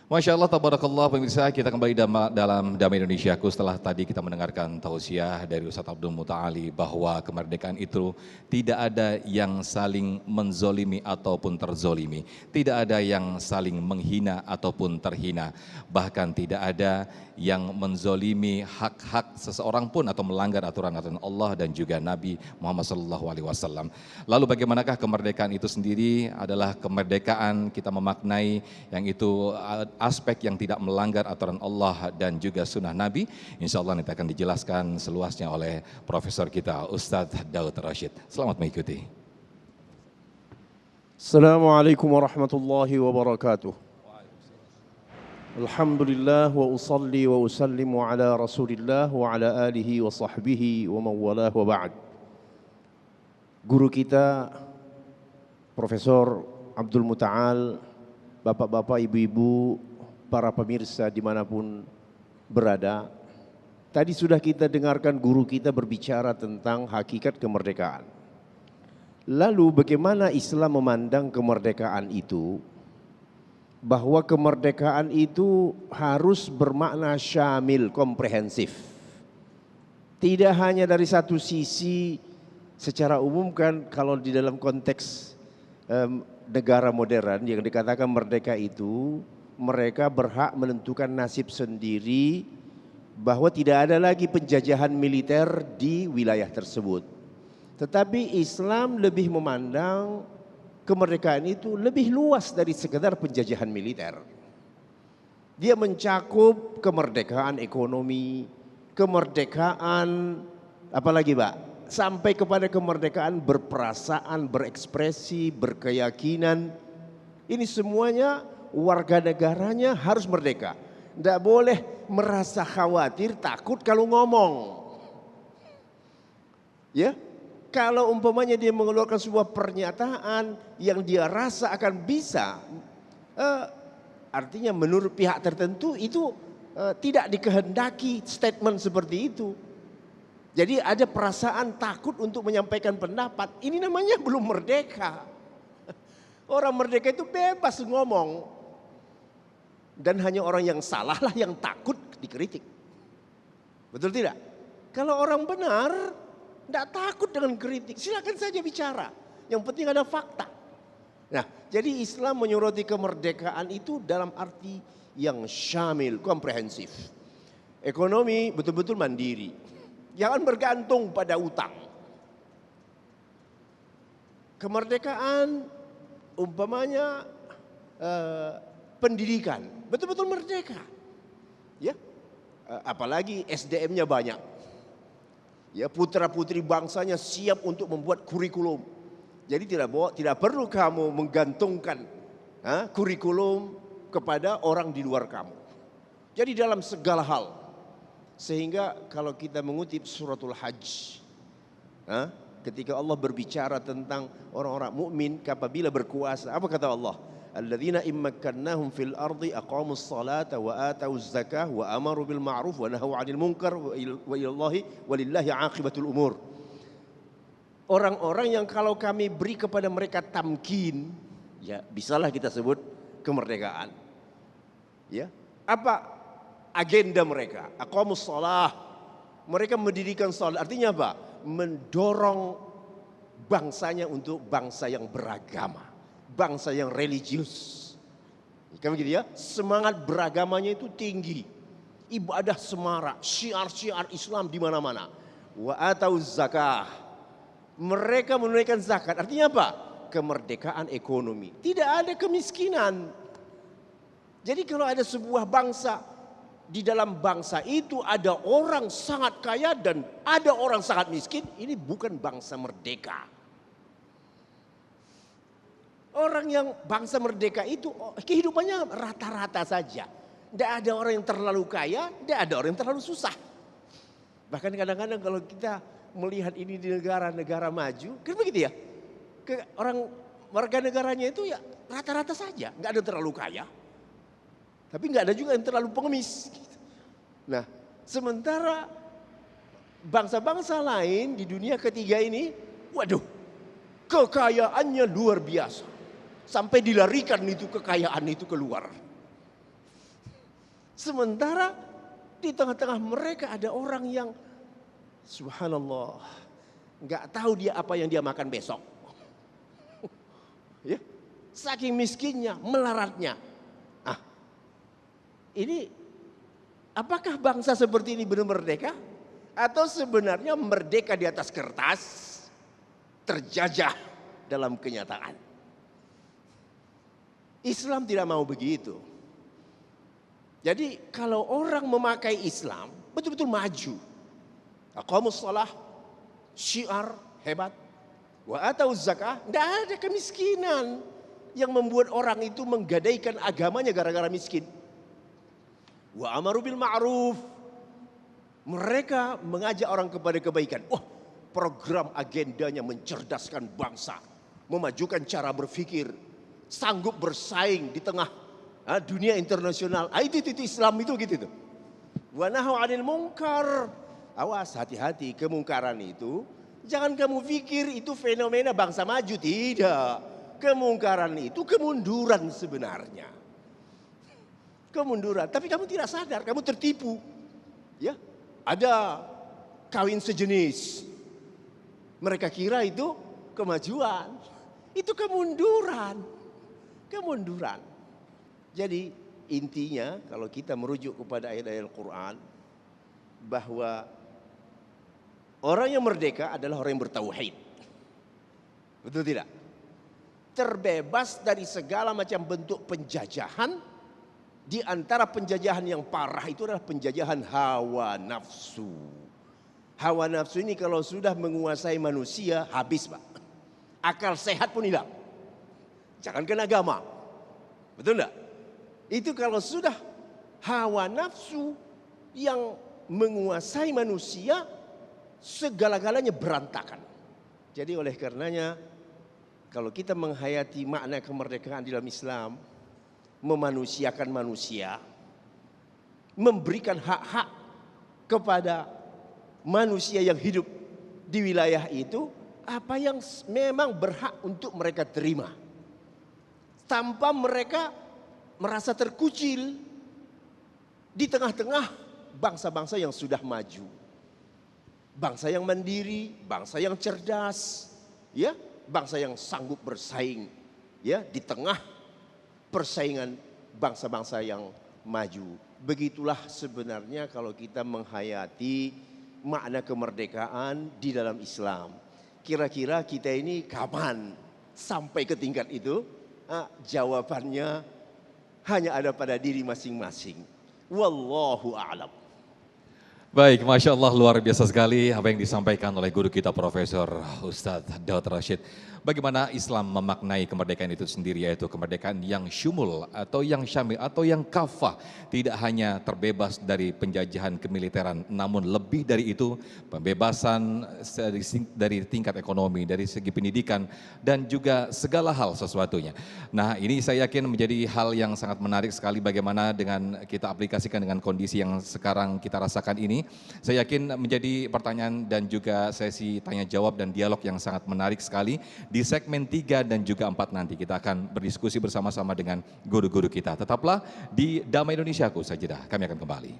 Masya Allah, tabarakallah pemirsa, kita kembali dalam Damai Indonesiaku setelah tadi kita mendengarkan tausiah dari Ustadz Abdul Muta'ali bahwa kemerdekaan itu tidak ada yang saling menzolimi ataupun terzolimi. Tidak ada yang saling menghina ataupun terhina. Bahkan tidak ada yang menzolimi hak-hak seseorang pun atau melanggar aturan-aturan Allah dan juga Nabi Muhammad SAW. Lalu bagaimanakah kemerdekaan itu sendiri? Adalah kemerdekaan kita memaknai yang itu aspek yang tidak melanggar aturan Allah dan juga sunnah Nabi. Insya Allah nanti akan dijelaskan seluasnya oleh Profesor kita Ustadz Daud Rashid. Selamat mengikuti. Assalamualaikum warahmatullahi wabarakatuh. Alhamdulillah wa usalli wa usallimu ala rasulillah wa ala alihi wa sahbihi wa mawalah wa ba'd. Guru kita Profesor Abdul Muta'al, bapak-bapak, ibu-ibu, para pemirsa dimanapun berada. Tadi sudah kita dengarkan guru kita berbicara tentang hakikat kemerdekaan. Lalu bagaimana Islam memandang kemerdekaan itu? Bahwa kemerdekaan itu harus bermakna syamil, komprehensif. Tidak hanya dari satu sisi secara umum kan, kalau di dalam konteks negara modern yang dikatakan merdeka itu, mereka berhak menentukan nasib sendiri, bahwa tidak ada lagi penjajahan militer di wilayah tersebut. Tetapi Islam lebih memandang kemerdekaan itu lebih luas dari sekedar penjajahan militer. Dia mencakup kemerdekaan ekonomi, kemerdekaan apalagi Pak? Sampai kepada kemerdekaan berperasaan, berekspresi, berkeyakinan. Ini semuanya warga negaranya harus merdeka. Tidak boleh merasa khawatir, takut kalau ngomong. Ya, kalau umpamanya dia mengeluarkan sebuah pernyataan yang dia rasa akan bisa, artinya menurut pihak tertentu itu tidak dikehendaki statement seperti itu. Jadi ada perasaan takut untuk menyampaikan pendapat. Ini namanya belum merdeka. Orang merdeka itu bebas ngomong. Dan hanya orang yang salah lah yang takut dikritik. Betul tidak? Kalau orang benar, tidak takut dengan kritik. Silakan saja bicara. Yang penting ada fakta. Nah, jadi Islam menyoroti kemerdekaan itu dalam arti yang syamil, komprehensif. Ekonomi betul-betul mandiri. Jangan bergantung pada utang. Kemerdekaan umpamanya pendidikan, betul-betul merdeka. Ya, apalagi SDM-nya banyak. Ya, putra-putri bangsanya siap untuk membuat kurikulum. Jadi tidak perlu kamu menggantungkan kurikulum kepada orang di luar kamu. Jadi dalam segala hal. Sehingga kalau kita mengutip suratul Hajj, ketika Allah berbicara tentang orang-orang mukmin apabila berkuasa, apa kata Allah? Alladzina immakkannahum fil ardi aqamus salata wa atauz zakah wa amaru bil ma'ruf wa nahaw 'anil munkar wa ilallahi walillahi 'aqibatul umur. Orang-orang yang kalau kami beri kepada mereka tamkin, ya bisalah kita sebut kemerdekaan. Ya, apa agenda mereka? Aqamus shalah. Mereka mendirikan salat. Artinya apa? Mendorong bangsanya untuk bangsa yang beragama, bangsa yang religius. Kan begitu ya? Semangat beragamanya itu tinggi. Ibadah semarak, syiar-syiar Islam di mana-mana. Wa atauz zakah. Mereka menunaikan zakat. Artinya apa? Kemerdekaan ekonomi. Tidak ada kemiskinan. Jadi kalau ada sebuah bangsa, di dalam bangsa itu ada orang sangat kaya dan ada orang sangat miskin, ini bukan bangsa merdeka. Orang yang bangsa merdeka itu kehidupannya rata-rata saja. Tidak ada orang yang terlalu kaya, tidak ada orang yang terlalu susah. Bahkan kadang-kadang kalau kita melihat ini di negara-negara maju, kan begitu ya. Orang warga negaranya itu ya rata-rata saja, nggak ada terlalu kaya. Tapi nggak ada juga yang terlalu pengemis. Nah, sementara bangsa-bangsa lain di dunia ketiga ini, waduh, kekayaannya luar biasa. Sampai dilarikan itu kekayaan itu keluar. Sementara di tengah-tengah mereka ada orang yang subhanallah, nggak tahu dia apa yang dia makan besok. Ya, saking miskinnya, melaratnya. Ah, ini apakah bangsa seperti ini benar merdeka? Atau sebenarnya merdeka di atas kertas, terjajah dalam kenyataan? Islam tidak mau begitu. Jadi kalau orang memakai Islam betul-betul maju. Aqamus shalah, syiar hebat. Wa atauz zakah, tidak ada kemiskinan yang membuat orang itu menggadaikan agamanya gara-gara miskin. Wa amaru bil ma'ruf, mereka mengajak orang kepada kebaikan. Wah, program agendanya mencerdaskan bangsa, memajukan cara berpikir, sanggup bersaing di tengah dunia internasional. Itu Islam itu gitu tuh. Wa nahu 'anil munkar. Awas, hati-hati, kemungkaran itu jangan kamu pikir itu fenomena bangsa maju, tidak. Kemungkaran itu kemunduran sebenarnya. Kemunduran, tapi kamu tidak sadar, kamu tertipu. Ya, ada kawin sejenis. Mereka kira itu kemajuan. Itu kemunduran. Kemunduran. Jadi intinya kalau kita merujuk kepada ayat-ayat Al-Quran, bahwa orang yang merdeka adalah orang yang bertauhid. Betul tidak? Terbebas dari segala macam bentuk penjajahan. Di antara penjajahan yang parah itu adalah penjajahan hawa nafsu. Hawa nafsu ini kalau sudah menguasai manusia, habis Pak. Akal sehat pun hilang. Jangankan agama. Betul enggak? Itu kalau sudah hawa nafsu yang menguasai manusia, segala-galanya berantakan. Jadi oleh karenanya, kalau kita menghayati makna kemerdekaan di dalam Islam, memanusiakan manusia, memberikan hak-hak kepada manusia yang hidup di wilayah itu, apa yang memang berhak untuk mereka terima, tanpa mereka merasa terkucil di tengah-tengah bangsa-bangsa yang sudah maju. Bangsa yang mandiri, bangsa yang cerdas, ya, bangsa yang sanggup bersaing, ya, di tengah persaingan bangsa-bangsa yang maju. Begitulah sebenarnya kalau kita menghayati makna kemerdekaan di dalam Islam. Kira-kira kita ini kapan sampai ke tingkat itu? Jawabannya hanya ada pada diri masing-masing. Wallahu a'lam. Baik, Masya Allah, luar biasa sekali apa yang disampaikan oleh guru kita Profesor Ustadz Daud Rashid. Bagaimana Islam memaknai kemerdekaan itu sendiri, yaitu kemerdekaan yang syumul atau yang syamil atau yang kafah. Tidak hanya terbebas dari penjajahan kemiliteran, namun lebih dari itu pembebasan dari tingkat ekonomi, dari segi pendidikan dan juga segala hal sesuatunya. Nah, ini saya yakin menjadi hal yang sangat menarik sekali bagaimana dengan kita aplikasikan dengan kondisi yang sekarang kita rasakan ini. Saya yakin menjadi pertanyaan dan juga sesi tanya jawab dan dialog yang sangat menarik sekali. Di segmen 3 dan juga 4 nanti kita akan berdiskusi bersama-sama dengan guru-guru kita. Tetaplah di Damai Indonesiaku, sajadah. Kami akan kembali.